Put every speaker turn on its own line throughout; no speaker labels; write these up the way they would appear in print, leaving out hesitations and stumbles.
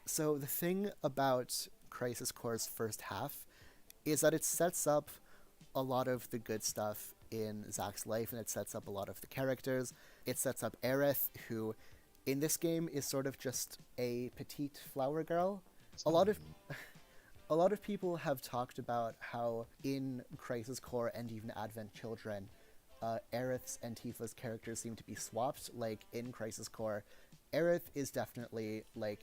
So the thing about Crisis Core's first half is that it sets up a lot of the good stuff in Zack's life, and it sets up a lot of the characters. It sets up Aerith, who in this game is sort of just a petite flower girl. A lot of a lot of people have talked about how in Crisis Core and even Advent Children, Aerith's and Tifa's characters seem to be swapped. Like in Crisis Core, Aerith is definitely like,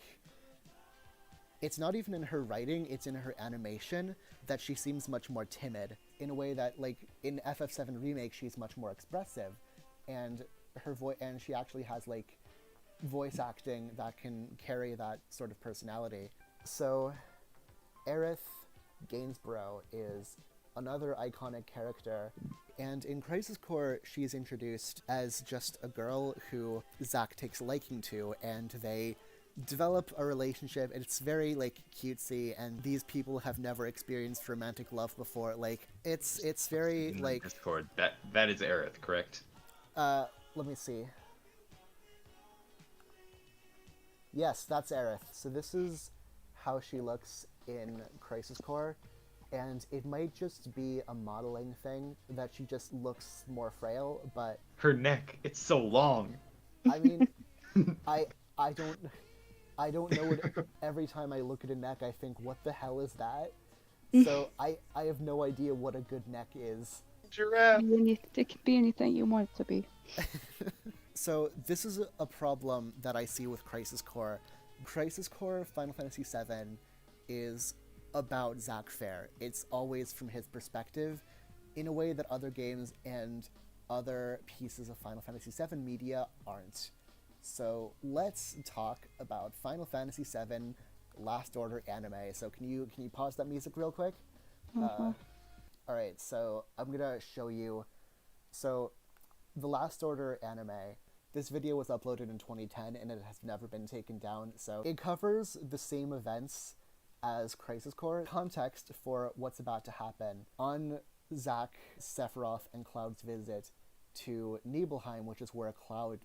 it's not even in her writing, it's in her animation that she seems much more timid in a way that, like, in FF7 Remake she's much more expressive, and her voice, and she actually has like voice acting that can carry that sort of personality. So Aerith Gainsborough is another iconic character, and in Crisis Core she's introduced as just a girl who Zack takes a liking to, and they develop a relationship. It's very like cutesy, and these people have never experienced romantic love before. Like it's very
In the
like
Discord. That is Aerith, correct?
let me see. Yes, that's Aerith. So this is how she looks in Crisis Core, and it might just be a modeling thing that she just looks more frail, but
Her neck, it's so long.
I mean, I I don't I don't know what, every time I look at a neck I think, what the hell is that? So I have no idea what a good neck is.
Giraffe.
It can be anything you want it to be.
So this is a problem that I see with Crisis Core. Crisis Core Final Fantasy VII is about Zack Fair. It's always from his perspective, in a way that other games and other pieces of Final Fantasy VII media aren't. So let's talk about Final Fantasy VII Last Order anime. So can you pause that music real quick? All right, so I'm gonna show you. So the Last Order anime, this video was uploaded in 2010 and it has never been taken down. So it covers the same events as Crisis Core. Context for what's about to happen. On Zack, Sephiroth, and Cloud's visit to Nibelheim, which is where Cloud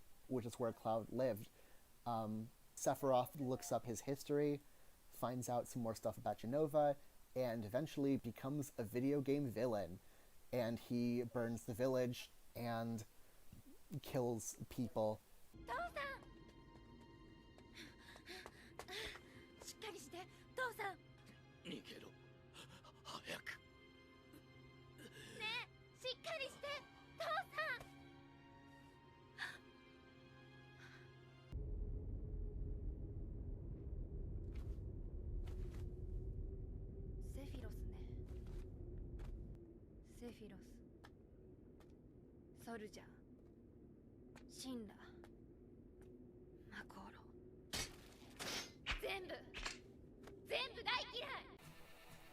lived, Sephiroth looks up his history, finds out some more stuff about Jenova, and eventually becomes a video game villain. And he burns the village and kills people.
しっかりして父さん
逃げろ早く
ねえしっかりして父さんセフィロスねセフィロスソルジャーシンラマコーロ全部大嫌い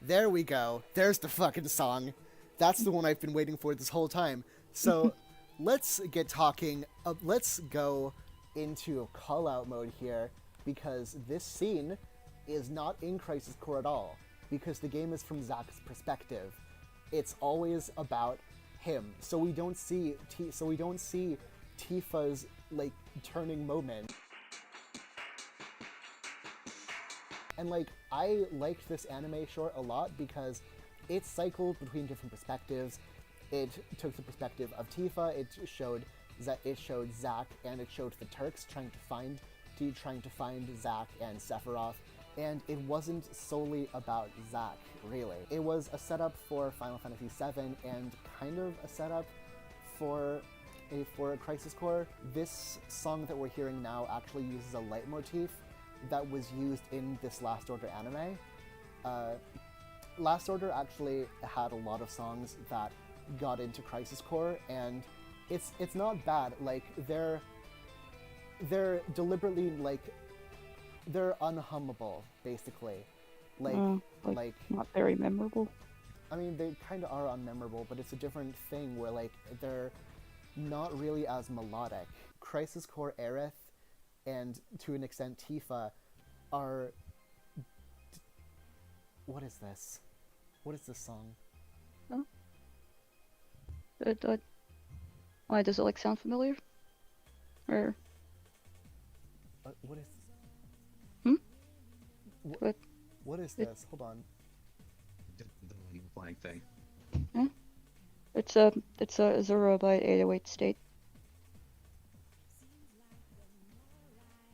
There we go. There's the fucking song. That's the one I've been waiting for this whole time. So let's get talking. Let's go into call-out mode here, because this scene is not in Crisis Core at all, because the game is from Zack's perspective. It's always about him. So we don't see Tifa's like turning moment. And like, I liked this anime short a lot because it cycled between different perspectives. It took the perspective of Tifa, it showed Zack, and it showed the Turks trying to find Zack and Sephiroth. And it wasn't solely about Zack, really. It was a setup for Final Fantasy VII and kind of a setup for a Crisis Core. This song that we're hearing now actually uses a leitmotif that was used in this Last Order anime. Last Order actually had a lot of songs that got into Crisis Core, and it's not bad. Like, they're deliberately, like, they're unhummable, basically. Like
not very memorable.
I mean, they kind of are unmemorable, but it's a different thing where, like, they're not really as melodic. Crisis Core Aerith, and to an extent Tifa, are... What is this? What is this song?
Oh. Why does it like sound familiar? Or
What is...
but
What is
It-
this? Hold on.
The blank thing.
it's a Azura by 808 State.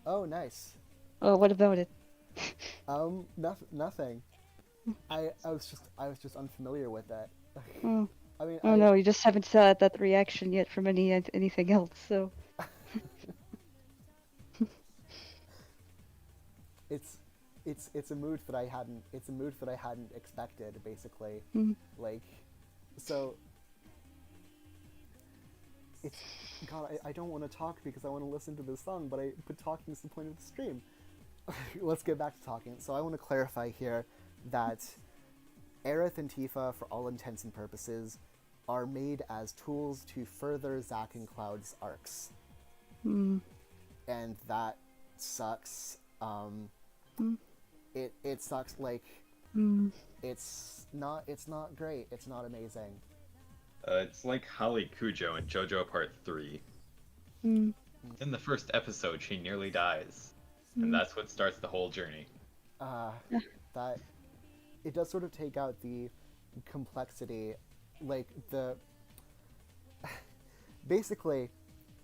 Oh, nice.
Oh, what about it?
Nothing. I was just unfamiliar with that.
Oh,
I mean,
oh no, you just haven't saw that reaction yet from anything else. So
it's a mood that I hadn't expected, basically.
Mhm.
Like, so it's God. I don't want to talk because I want to listen to this song, but talking is the point of the stream. Let's get back to talking. So I want to clarify here that Aerith and Tifa, for all intents and purposes, are made as tools to further Zack and Cloud's arcs,
mm,
and that sucks.
Mm.
It sucks. Like,
mm,
it's not great. It's not amazing.
It's like Holly Cujo in JoJo Part 3.
mm,
In the first episode, she nearly dies.
Mm.
And that's what starts the whole journey.
That it does sort of take out the complexity, like the basically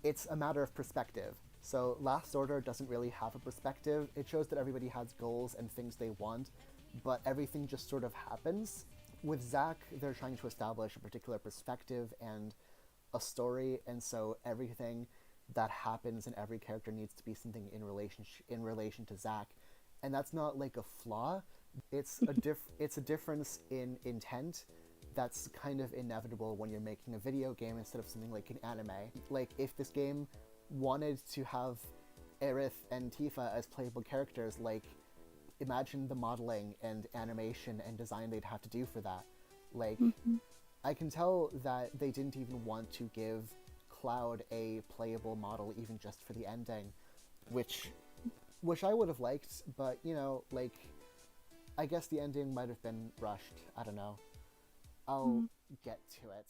it's a matter of perspective. So Last Order doesn't really have a perspective. It shows that everybody has goals and things they want, but everything just sort of happens. With Zack, they're trying to establish a particular perspective and a story, and so everything that happens in every character needs to be something in relation to Zack, and that's not like a flaw. It's a difference in intent that's kind of inevitable when you're making a video game instead of something like an anime. Like, if this game wanted to have Aerith and Tifa as playable characters, like, imagine the modeling and animation and design they'd have to do for that. Like, I can tell that they didn't even want to give Cloud a playable model even just for the ending, which I would have liked, but, you know, like, I guess the ending might have been rushed. I don't know. I'll get to it.